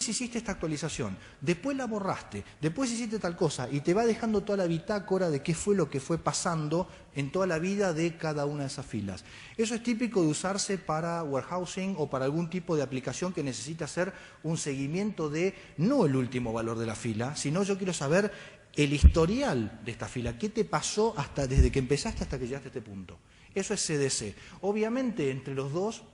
hiciste esta actualización, después la borraste, después hiciste tal cosa y te va dejando toda la bitácora de qué fue lo que fue pasando en toda la vida de cada una de esas filas. Eso es típico de usarse para warehousing o para algún tipo de aplicación que necesita hacer un seguimiento de no el último valor de la fila, sino yo quiero saber el historial de esta fila, qué te pasó desde que empezaste hasta que llegaste a este punto. Eso es CDC. Obviamente entre los dos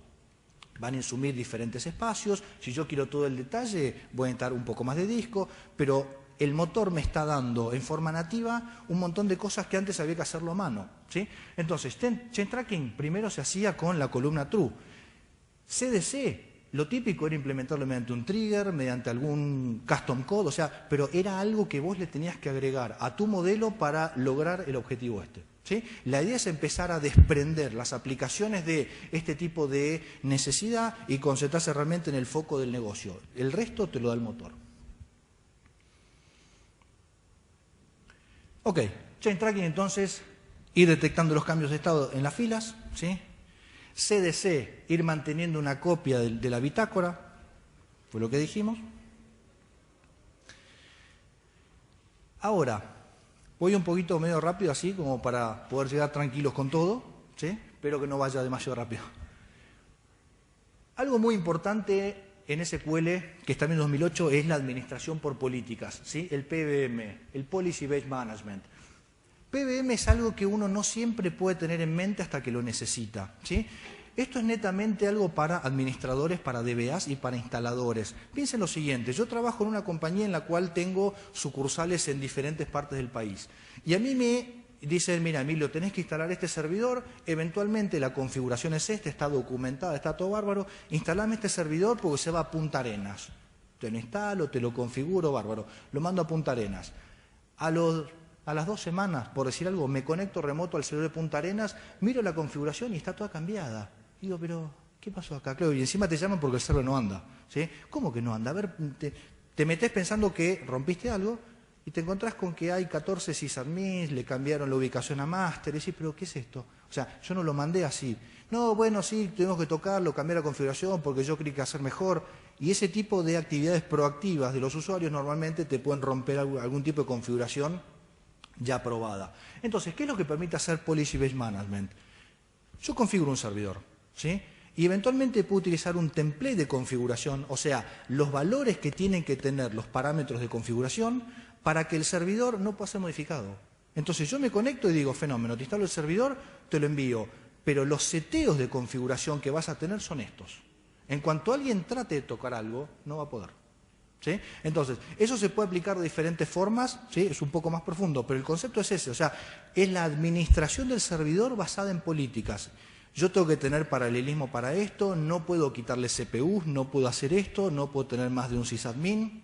van a insumir diferentes espacios. Si yo quiero todo el detalle, voy a necesitar un poco más de disco, pero el motor me está dando en forma nativa un montón de cosas que antes había que hacerlo a mano, ¿sí? Entonces, chain tracking primero se hacía con la columna true. CDC, lo típico era implementarlo mediante un trigger, mediante algún custom code, o sea, pero era algo que vos le tenías que agregar a tu modelo para lograr el objetivo este. ¿Sí? La idea es empezar a desprender las aplicaciones de este tipo de necesidad y concentrarse realmente en el foco del negocio. El resto te lo da el motor. Ok, chain tracking entonces, ir detectando los cambios de estado en las filas, ¿sí? CDC, ir manteniendo una copia de la bitácora, fue lo que dijimos. Ahora, voy un poquito medio rápido así, como para poder llegar tranquilos con todo, ¿sí? Espero que no vaya demasiado rápido. Algo muy importante en SQL, que está en 2008, es la administración por políticas, ¿sí? El PBM, el Policy Based Management. PBM es algo que uno no siempre puede tener en mente hasta que lo necesita, ¿sí? Esto es netamente algo para administradores, para DBAs y para instaladores. Piensen lo siguiente, yo trabajo en una compañía en la cual tengo sucursales en diferentes partes del país. Y a mí me dicen, mira Emilio, tenés que instalar este servidor, eventualmente la configuración es esta, está documentada, está todo bárbaro, instalame este servidor porque se va a Punta Arenas. Te lo instalo, te lo configuro, bárbaro, lo mando a Punta Arenas. A las 2 semanas, por decir algo, me conecto remoto al servidor de Punta Arenas, miro la configuración y está toda cambiada. Digo, pero, ¿qué pasó acá? Claro, y encima te llaman porque el server no anda, ¿sí? ¿Cómo que no anda? A ver, te metés pensando que rompiste algo y te encontrás con que hay 14 sysadmins, le cambiaron la ubicación a master, y decís, pero ¿qué es esto? O sea, yo no lo mandé así. No, bueno, sí, tuvimos que tocarlo, cambiar la configuración porque yo creí que hacer mejor. Y ese tipo de actividades proactivas de los usuarios normalmente te pueden romper algún tipo de configuración ya aprobada. Entonces, ¿qué es lo que permite hacer Policy Based Management? Yo configuro un servidor, ¿sí? Y eventualmente puedo utilizar un template de configuración, o sea, los valores que tienen que tener los parámetros de configuración para que el servidor no pueda ser modificado. Entonces yo me conecto y digo, fenómeno, te instalo el servidor, te lo envío, pero los seteos de configuración que vas a tener son estos. En cuanto alguien trate de tocar algo, no va a poder. ¿Sí? Entonces, eso se puede aplicar de diferentes formas, ¿sí? Es un poco más profundo, pero el concepto es ese, o sea, es la administración del servidor basada en políticas. Yo tengo que tener paralelismo para esto, no puedo quitarle CPUs, no puedo hacer esto, no puedo tener más de un sysadmin.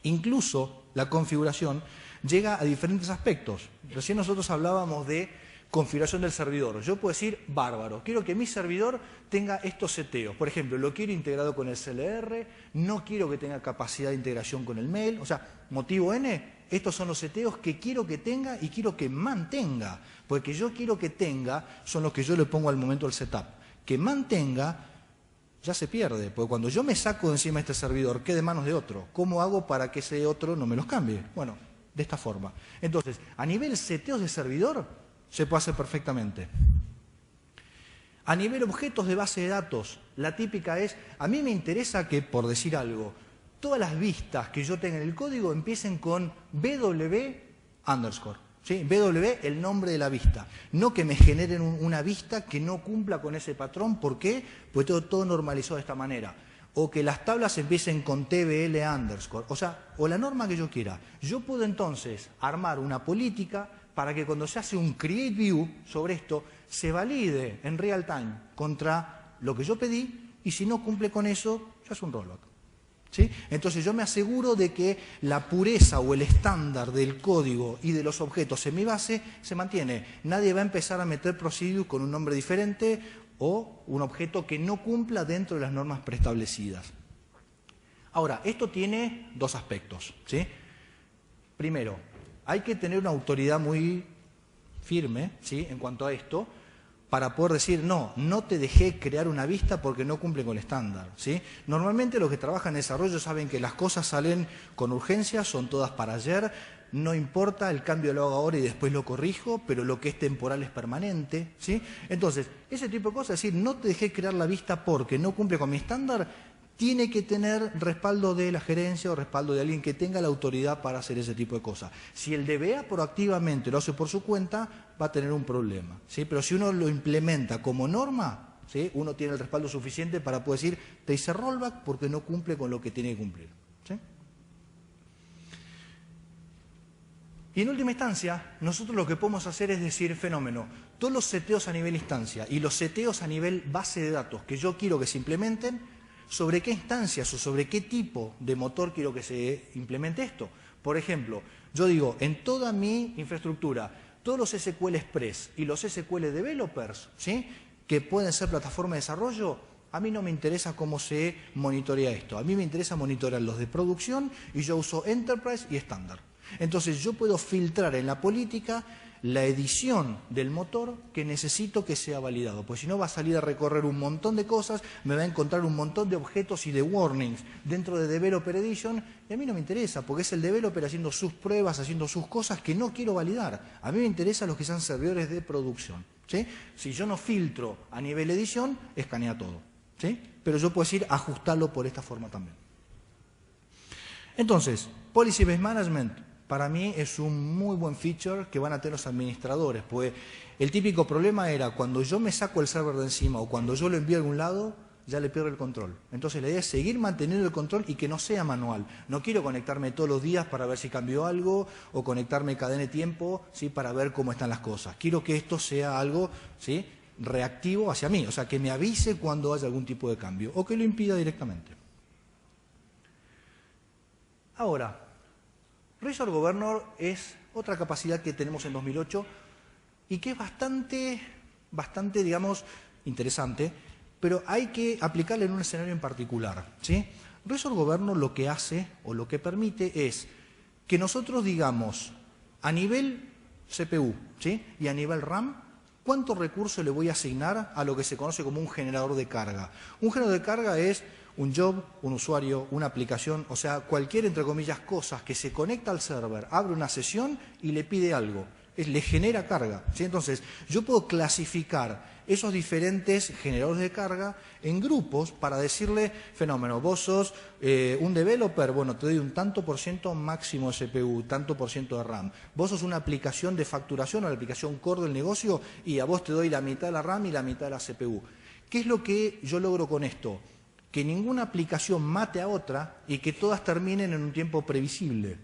Incluso la configuración llega a diferentes aspectos. Recién nosotros hablábamos de configuración del servidor. Yo puedo decir, bárbaro, quiero que mi servidor tenga estos seteos. Por ejemplo, lo quiero integrado con el CLR, no quiero que tenga capacidad de integración con el mail. O sea, motivo N, estos son los seteos que quiero que tenga y quiero que mantenga. Porque yo quiero que tenga, son los que yo le pongo al momento del setup. Que mantenga, ya se pierde. Porque cuando yo me saco de encima de este servidor, queda en manos de otro. ¿Cómo hago para que ese otro no me los cambie? Bueno, de esta forma. Entonces, a nivel seteos de servidor, se puede hacer perfectamente. A nivel objetos de base de datos, la típica es, a mí me interesa que, por decir algo, todas las vistas que yo tenga en el código empiecen con BW underscore. ¿Sí? BW, el nombre de la vista. No que me generen una vista que no cumpla con ese patrón. ¿Por qué? Pues tengo todo normalizado de esta manera. O que las tablas empiecen con TBL underscore. O sea, o la norma que yo quiera. Yo puedo entonces armar una política para que cuando se hace un create view sobre esto, se valide en real time contra lo que yo pedí, y si no cumple con eso, ya es un rollback. ¿Sí? Entonces yo me aseguro de que la pureza o el estándar del código y de los objetos en mi base se mantiene. Nadie va a empezar a meter procedure con un nombre diferente o un objeto que no cumpla dentro de las normas preestablecidas. Ahora, esto tiene dos aspectos, ¿sí? Primero, hay que tener una autoridad muy firme, ¿sí? En cuanto a esto, para poder decir, no te dejé crear una vista porque no cumple con el estándar, ¿sí? Normalmente los que trabajan en desarrollo saben que las cosas salen con urgencia, son todas para ayer, no importa, el cambio lo hago ahora y después lo corrijo, pero lo que es temporal es permanente, ¿sí? Entonces, ese tipo de cosas, es decir, no te dejé crear la vista porque no cumple con mi estándar, tiene que tener respaldo de la gerencia o respaldo de alguien que tenga la autoridad para hacer ese tipo de cosas. Si el DBA proactivamente lo hace por su cuenta, va a tener un problema, ¿sí? Pero si uno lo implementa como norma, ¿sí? Uno tiene el respaldo suficiente para poder decir, te hice rollback porque no cumple con lo que tiene que cumplir, ¿sí? Y en última instancia, nosotros lo que podemos hacer es decir, fenómeno, todos los seteos a nivel instancia y los seteos a nivel base de datos que yo quiero que se implementen, sobre qué instancias o sobre qué tipo de motor quiero que se implemente esto. Por ejemplo, yo digo, en toda mi infraestructura, todos los SQL Express y los SQL Developers, ¿sí?, que pueden ser plataforma de desarrollo, a mí no me interesa cómo se monitorea esto. A mí me interesa monitorear los de producción y yo uso Enterprise y estándar. Entonces yo puedo filtrar en la política la edición del motor que necesito que sea validado, pues si no va a salir a recorrer un montón de cosas, me va a encontrar un montón de objetos y de warnings dentro de Developer Edition y a mí no me interesa, porque es el developer haciendo sus pruebas, haciendo sus cosas que no quiero validar. A mí me interesa los que sean servidores de producción, ¿sí? Si yo no filtro a nivel edición, escanea todo, ¿sí? Pero yo puedo decir ajustarlo por esta forma también. Entonces, Policy Based Management para mí es un muy buen feature que van a tener los administradores, pues el típico problema era cuando yo me saco el server de encima o cuando yo lo envío a algún lado, ya le pierdo el control. Entonces la idea es seguir manteniendo el control y que no sea manual. No quiero conectarme todos los días para ver si cambió algo o conectarme cadena de tiempo, ¿sí?, para ver cómo están las cosas. Quiero que esto sea algo, ¿sí?, reactivo hacia mí, o sea, que me avise cuando haya algún tipo de cambio o que lo impida directamente. Ahora, Resource Governor es otra capacidad que tenemos en 2008 y que es bastante, digamos, interesante, pero hay que aplicarla en un escenario en particular, ¿sí? Resource Governor lo que hace o lo que permite es que nosotros digamos a nivel CPU, ¿sí?, y a nivel RAM, ¿cuánto recurso le voy a asignar a lo que se conoce como un generador de carga? Un generador de carga es un job, un usuario, una aplicación, o sea, cualquier, entre comillas, cosas que se conecta al server, abre una sesión y le pide algo, le genera carga, ¿sí? Entonces, yo puedo clasificar esos diferentes generadores de carga en grupos para decirle, fenómeno, vos sos un developer, bueno, te doy un tanto por ciento máximo de CPU, tanto por ciento de RAM. Vos sos una aplicación de facturación o la aplicación core del negocio y a vos te doy la mitad de la RAM y la mitad de la CPU. ¿Qué es lo que yo logro con esto? Que ninguna aplicación mate a otra y que todas terminen en un tiempo previsible.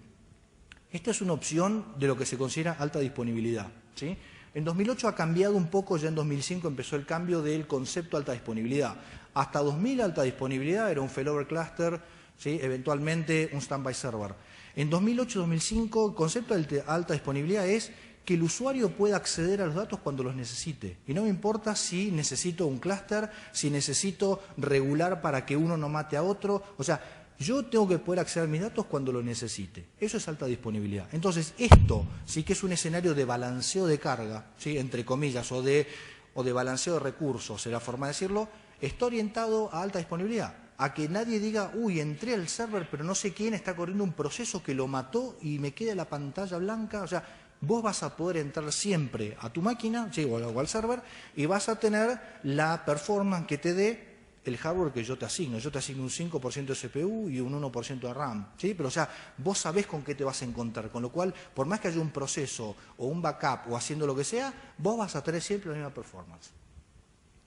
Esta es una opción de lo que se considera alta disponibilidad, ¿sí? En 2008 ha cambiado un poco, ya en 2005 empezó el cambio del concepto alta disponibilidad. Hasta 2000 alta disponibilidad era un failover cluster, ¿sí?, eventualmente un standby server. En 2008-2005 el concepto de alta disponibilidad es que el usuario pueda acceder a los datos cuando los necesite. Y no me importa si necesito un clúster, si necesito regular para que uno no mate a otro. O sea, yo tengo que poder acceder a mis datos cuando lo necesite. Eso es alta disponibilidad. Entonces, esto sí que es un escenario de balanceo de carga, ¿sí?, entre comillas, o de balanceo de recursos, será forma de decirlo, está orientado a alta disponibilidad. A que nadie diga, uy, entré al server, pero no sé quién está corriendo un proceso que lo mató y me queda la pantalla blanca. O sea, vos vas a poder entrar siempre a tu máquina, ¿sí?, o al server, y vas a tener la performance que te dé el hardware que yo te asigno. Yo te asigno un 5% de CPU y un 1% de RAM, ¿sí? Pero, o sea, vos sabés con qué te vas a encontrar, con lo cual, por más que haya un proceso o un backup o haciendo lo que sea, vos vas a tener siempre la misma performance.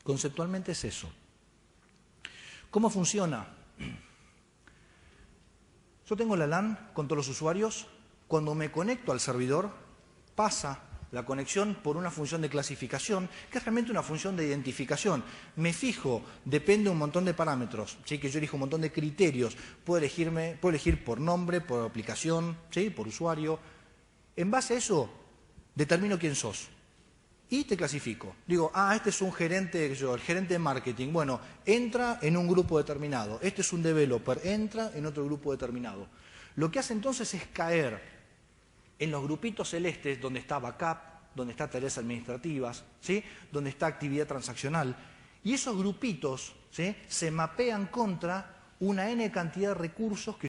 Conceptualmente es eso. ¿Cómo funciona? Yo tengo la LAN con todos los usuarios. Cuando me conecto al servidor, pasa la conexión por una función de clasificación, que es realmente una función de identificación. Me fijo, depende de un montón de parámetros, ¿sí?, que yo elijo un montón de criterios. Puedo elegir por nombre, por aplicación, ¿sí?, por usuario. En base a eso, determino quién sos. Y te clasifico. Digo, este es un gerente, el gerente de marketing. Bueno, entra en un grupo determinado. Este es un developer, entra en otro grupo determinado. Lo que hace entonces es caer en los grupitos celestes donde está backup, donde está tareas administrativas, ¿sí? Donde está actividad transaccional. Y esos grupitos, ¿sí? Se mapean contra una N cantidad de recursos que